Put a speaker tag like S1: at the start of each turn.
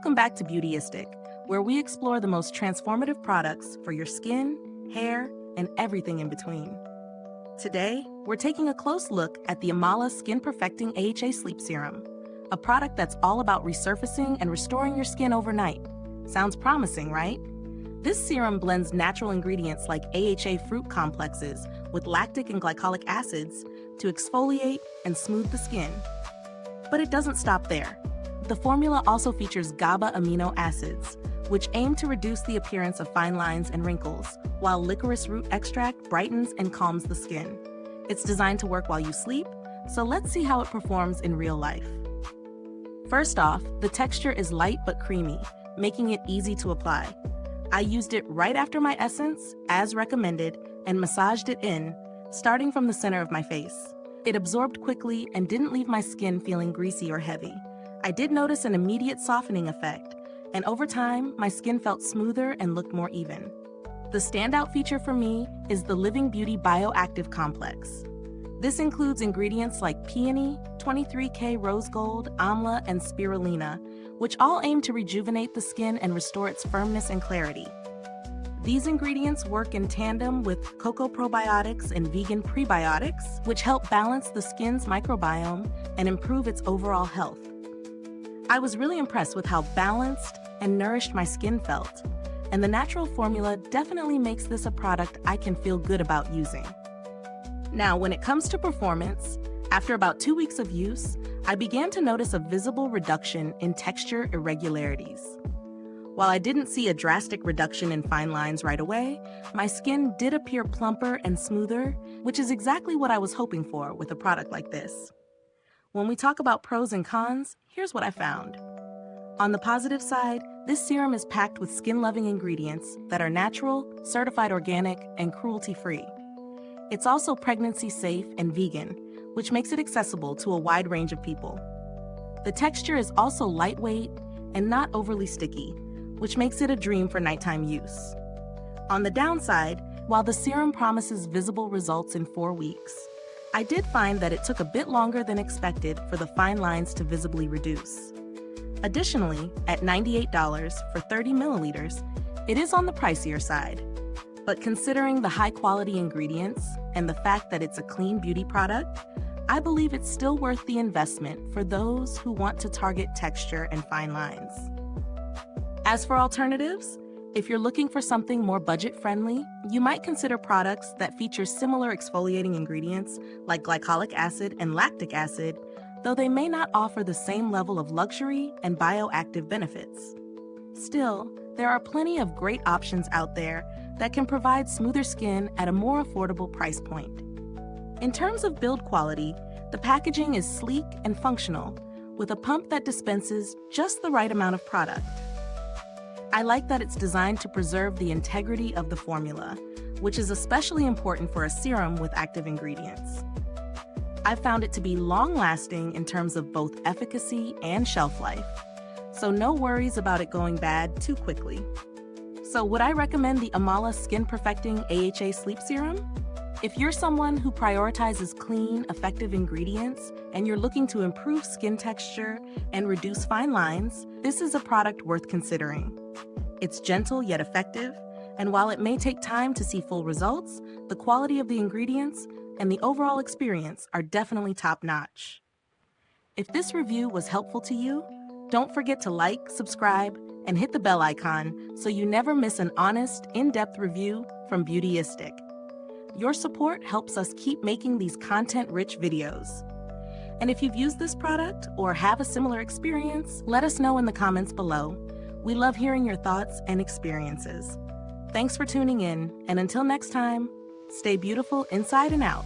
S1: Welcome back to Beautyistic, where we explore the most transformative products for your skin, hair, and everything in between. Today, we're taking a close look at the Amala Skin Perfecting AHA Sleep Serum, a product that's all about resurfacing and restoring your skin overnight. Sounds promising, right? This serum blends natural ingredients like AHA fruit complexes with lactic and glycolic acids to exfoliate and smooth the skin. But it doesn't stop there. The formula also features Gaba amino acids, which aim to reduce the appearance of fine lines and wrinkles, while licorice root extract brightens and calms the skin. It's designed to work while you sleep, so let's see how it performs in real life. First off, the texture is light but creamy, making it easy to apply. I used it right after my essence, as recommended, and massaged it in, starting from the center of my face. It absorbed quickly and didn't leave my skin feeling greasy or heavy. I did notice an immediate softening effect, and over time, my skin felt smoother and looked more even. The standout feature for me is the Living Beauty Bioactive Complex. This includes ingredients like peony, 23K rose gold, amla, and spirulina, which all aim to rejuvenate the skin and restore its firmness and clarity. These ingredients work in tandem with cocoa probiotics and vegan prebiotics, which help balance the skin's microbiome and improve its overall health. I was really impressed with how balanced and nourished my skin felt, and the natural formula definitely makes this a product I can feel good about using. Now, when it comes to performance, after about 2 weeks of use, I began to notice a visible reduction in texture irregularities. While I didn't see a drastic reduction in fine lines right away, my skin did appear plumper and smoother, which is exactly what I was hoping for with a product like this. When we talk about pros and cons, here's what I found. On the positive side, this serum is packed with skin-loving ingredients that are natural, certified organic, and cruelty-free. It's also pregnancy-safe and vegan, which makes it accessible to a wide range of people. The texture is also lightweight and not overly sticky, which makes it a dream for nighttime use. On the downside, while the serum promises visible results in 4 weeks, I did find that it took a bit longer than expected for the fine lines to visibly reduce. Additionally, at $98 for 30 milliliters, it is on the pricier side. But considering the high-quality ingredients and the fact that it's a clean beauty product, I believe it's still worth the investment for those who want to target texture and fine lines. As for alternatives, if you're looking for something more budget-friendly, you might consider products that feature similar exfoliating ingredients like glycolic acid and lactic acid, though they may not offer the same level of luxury and bioactive benefits. Still, there are plenty of great options out there that can provide smoother skin at a more affordable price point. In terms of build quality, the packaging is sleek and functional, with a pump that dispenses just the right amount of product. I like that it's designed to preserve the integrity of the formula, which is especially important for a serum with active ingredients. I found it to be long-lasting in terms of both efficacy and shelf life, so no worries about it going bad too quickly. So would I recommend the Amala Skin Perfecting AHA Sleep Serum? If you're someone who prioritizes clean, effective ingredients and you're looking to improve skin texture and reduce fine lines, this is a product worth considering. It's gentle yet effective, and while it may take time to see full results, the quality of the ingredients and the overall experience are definitely top-notch. If this review was helpful to you, don't forget to like, subscribe, and hit the bell icon so you never miss an honest, in-depth review from Beautyistic. Your support helps us keep making these content-rich videos. And if you've used this product or have a similar experience, let us know in the comments below. We love hearing your thoughts and experiences. Thanks for tuning in, and until next time, stay beautiful inside and out.